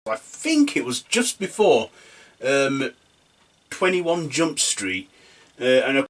I think it was just before 21 Jump Street, and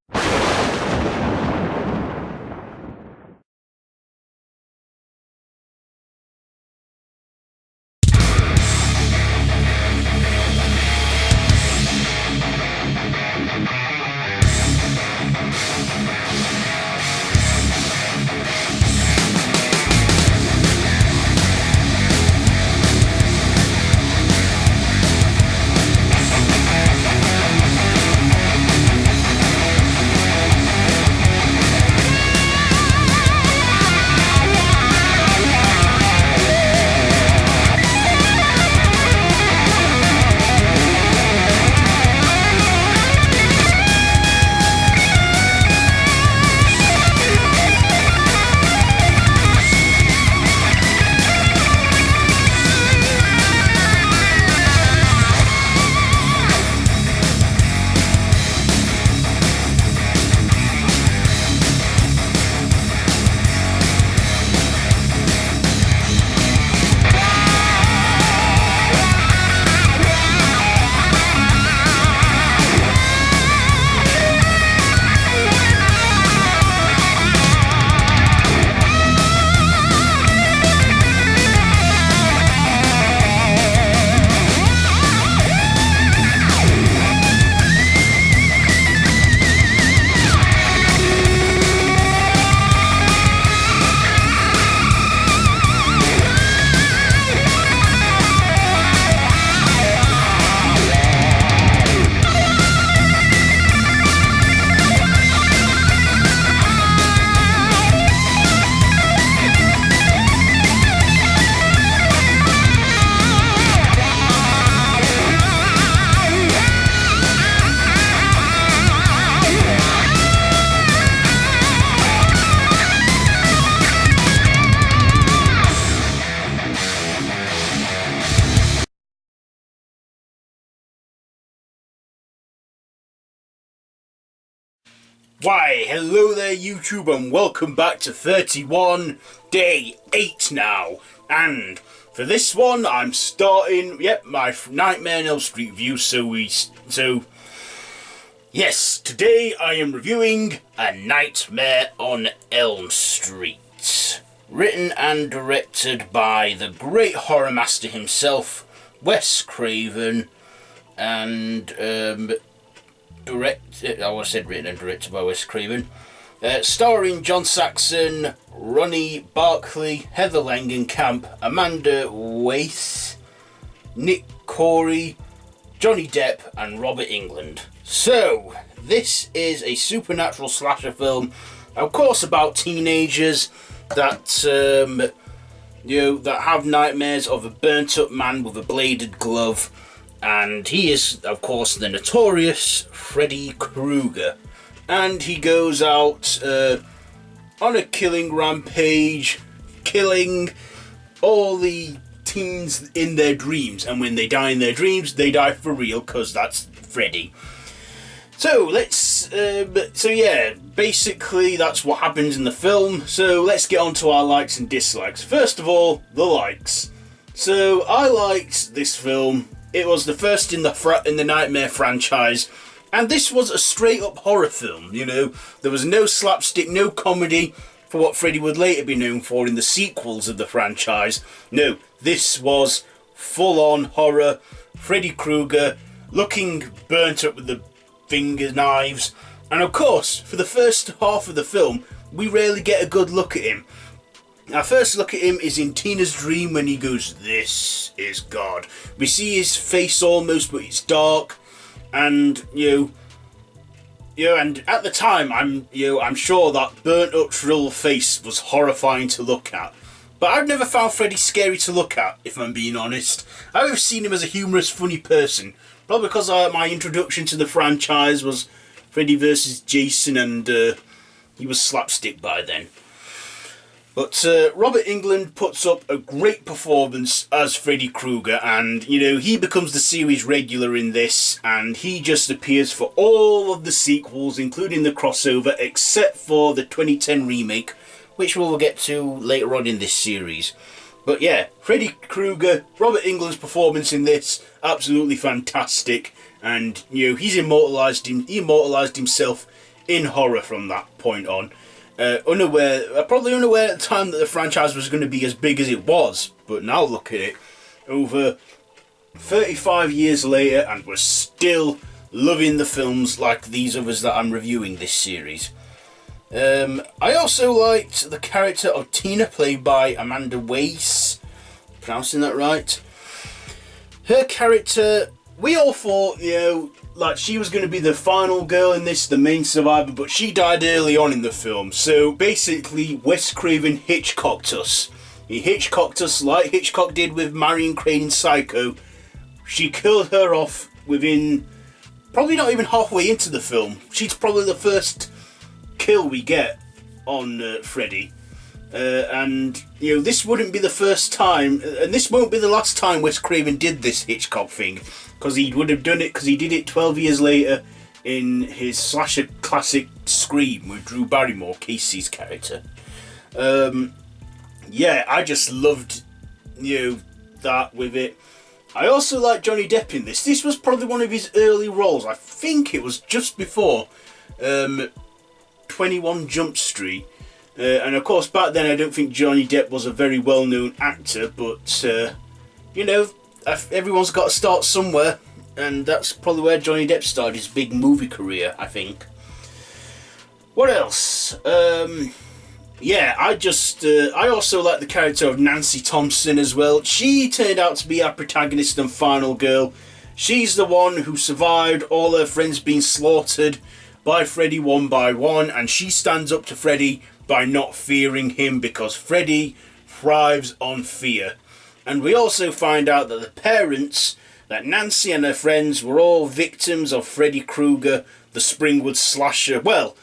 why, hello there YouTube, and welcome back to 31 Day 8 now. And for this one, I'm starting, my Nightmare on Elm Street review. So yes, today I am reviewing A Nightmare on Elm Street, written and directed by the great horror master himself, Wes Craven, and written and directed by Wes Craven, starring John Saxon, Ronnie Barkley, Heather Lengenkamp, Amanda Weiss, Nick Corey, Johnny Depp, and Robert Englund. So, this is a supernatural slasher film, of course, about teenagers that that have nightmares of a burnt-up man with a bladed glove. And he is, of course, the notorious Freddy Kruger. And he goes out on a killing rampage, killing all the teens in their dreams. And when they die in their dreams, they die for real, because that's Freddy. So, basically that's what happens in the film. So, let's get on to our likes and dislikes. First of all, the likes. So, I liked this film. It was the first in the Nightmare franchise, and this was a straight-up horror film, There was no slapstick, no comedy for what Freddy would later be known for in the sequels of the franchise. No, this was full-on horror. Freddy Krueger looking burnt up with the finger knives, and of course, for the first half of the film, we rarely get a good look at him. Our first look at him is in Tina's dream when he goes, "This is God." We see his face almost, but it's dark, and and at the time, I'm sure that burnt up shrill face was horrifying to look at. But I've never found Freddy scary to look at, if I'm being honest. I've always seen him as a humorous, funny person, probably because my introduction to the franchise was Freddy vs. Jason, and he was slapstick by then. But Robert Englund puts up a great performance as Freddy Krueger, and he becomes the series regular in this, and he just appears for all of the sequels, including the crossover, except for the 2010 remake, which we'll get to later on in this series. But yeah, Freddy Kruger, Robert Englund's performance in this, absolutely fantastic. And, you know, he immortalised himself in horror from that point on. Probably unaware at the time that the franchise was going to be as big as it was. But now look at it, over 35 years later, and we're still loving the films like these others that I'm reviewing this series. I also liked the character of Tina, played by Amanda Weiss. Pronouncing that right? Her character, we all thought, you know, like she was going to be the final girl in this, the main survivor, but she died early on in the film. So basically, Wes Craven Hitchcocked us. He Hitchcocked us like Hitchcock did with Marion Crane in Psycho. She killed her off within, probably not even halfway into the film. She's probably the first kill we get on Freddy. And, you know, this wouldn't be the first time, and this won't be the last time Wes Craven did this Hitchcock thing, because he would have done it, because he did it 12 years later in his slasher classic Scream with Drew Barrymore, Casey's character. Yeah, I just loved, you know, that with it. I also like Johnny Depp in this. This was probably one of his early roles. I think it was just before 21 Jump Street. And of course, back then I don't think Johnny Depp was a very well-known actor, but, you know, everyone's got to start somewhere, and that's probably where Johnny Depp started his big movie career, I think. What else? Yeah, I also like the character of Nancy Thompson as well. She turned out to be our protagonist and final girl. She's the one who survived all her friends being slaughtered by Freddy one by one, and she stands up to Freddy by not fearing him, because Freddy thrives on fear. And we also find out that the parents, that Nancy and her friends, were all victims of Freddy Kruger, the Springwood slasher. Well,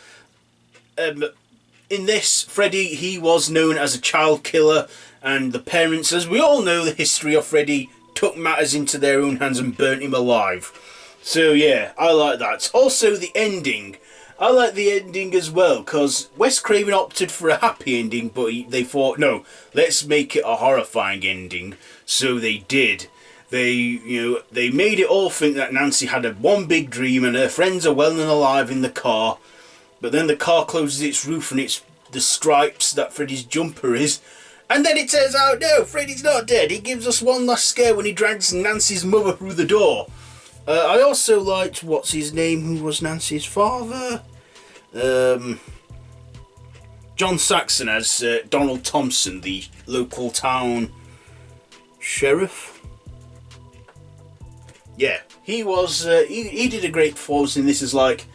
in this, Freddy, he was known as a child killer, and the parents, as we all know the history of Freddy, took matters into their own hands and burnt him alive. So yeah, I like that. Also the ending. I like the ending as well, because Wes Craven opted for a happy ending, but they thought, no, let's make it a horrifying ending. So they did. They made it all think that Nancy had one big dream and her friends are well and alive in the car. But then the car closes its roof and it's the stripes that Freddy's jumper is. And then it turns out, no, Freddy's not dead. He gives us one last scare when he drags Nancy's mother through the door. I also liked, what's his name, who was Nancy's father? John Saxon as Donald Thompson, the local town sheriff. Yeah, he was, he did a great performance in this as, like,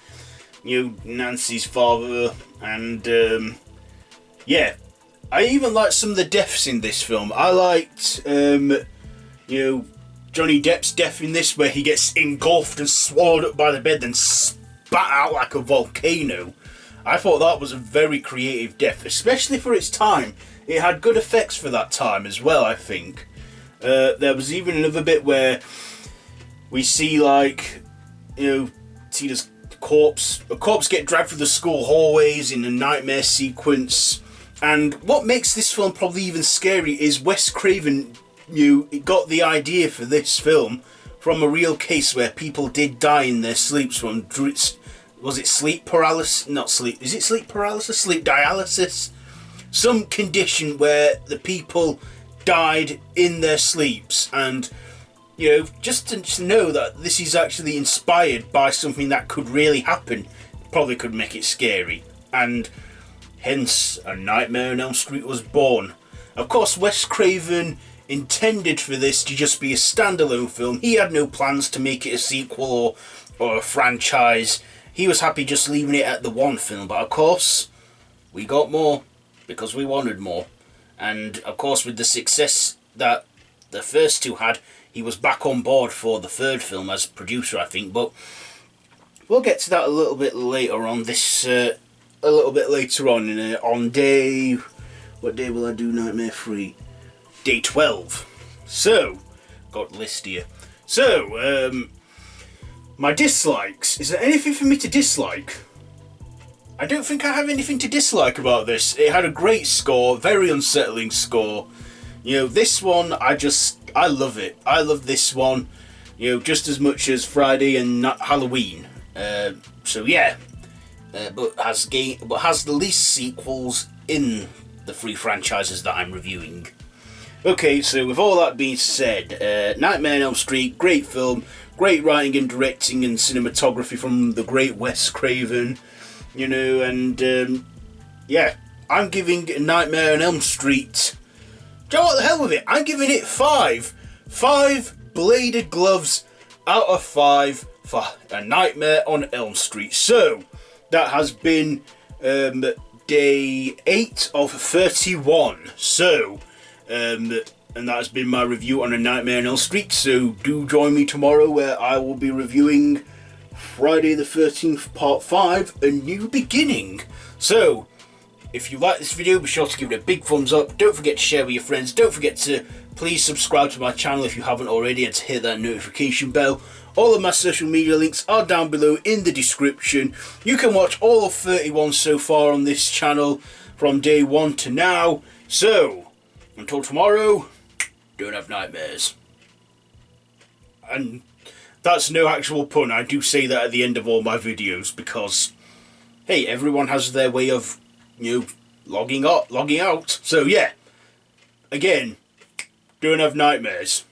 you know, Nancy's father, and, yeah. I even liked some of the deaths in this film. I liked, you know, Johnny Depp's death in this, where he gets engulfed and swallowed up by the bed and spat out like a volcano. I thought that was a very creative death, especially for its time. It had good effects for that time as well, I think. There was even another bit where we see, like, you know, Tina's corpse get dragged through the school hallways in a nightmare sequence. And what makes this film probably even scary is Wes Craven got the idea for this film from a real case where people did die in their sleeps from, was it sleep paralysis? Not sleep, is it sleep paralysis? Sleep dialysis? Some condition where the people died in their sleeps, and, you know, just to know that this is actually inspired by something that could really happen, probably could make it scary, and hence A Nightmare on Elm Street was born. Of course, Wes Craven intended for this to just be a standalone film. He had no plans to make it a sequel or a franchise. He was happy just leaving it at the one film, but of course, we got more, because we wanted more. And of course, with the success that the first two had, he was back on board for the third film as producer, I think, but we'll get to that a little bit later on this, on day, what day will I do Nightmare 3? Day 12. So, got a list here. So, my dislikes. Is there anything for me to dislike? I don't think I have anything to dislike about this. It had a great score, very unsettling score. You know, this one, I love it. I love this one, you know, just as much as Friday and Halloween. So yeah, but has the least sequels in the 3 franchises that I'm reviewing. Okay, so with all that being said, Nightmare on Elm Street, great film, great writing and directing and cinematography from the great Wes Craven, you know, and yeah, I'm giving Nightmare on Elm Street, do you know what, the hell with it, I'm giving it 5 bladed gloves out of 5 for A Nightmare on Elm Street. So, that has been day 8 of 31, so, and that has been my review on A Nightmare on Elm Street, so do join me tomorrow where I will be reviewing Friday the 13th Part 5, A New Beginning. So, if you like this video, be sure to give it a big thumbs up, don't forget to share with your friends, don't forget to please subscribe to my channel if you haven't already and to hit that notification bell. All of my social media links are down below in the description. You can watch all of 31 so far on this channel from day 1 to now. So, until tomorrow, don't have nightmares. And that's no actual pun, I do say that at the end of all my videos because, hey, everyone has their way of, you know, logging out. So yeah, again, don't have nightmares.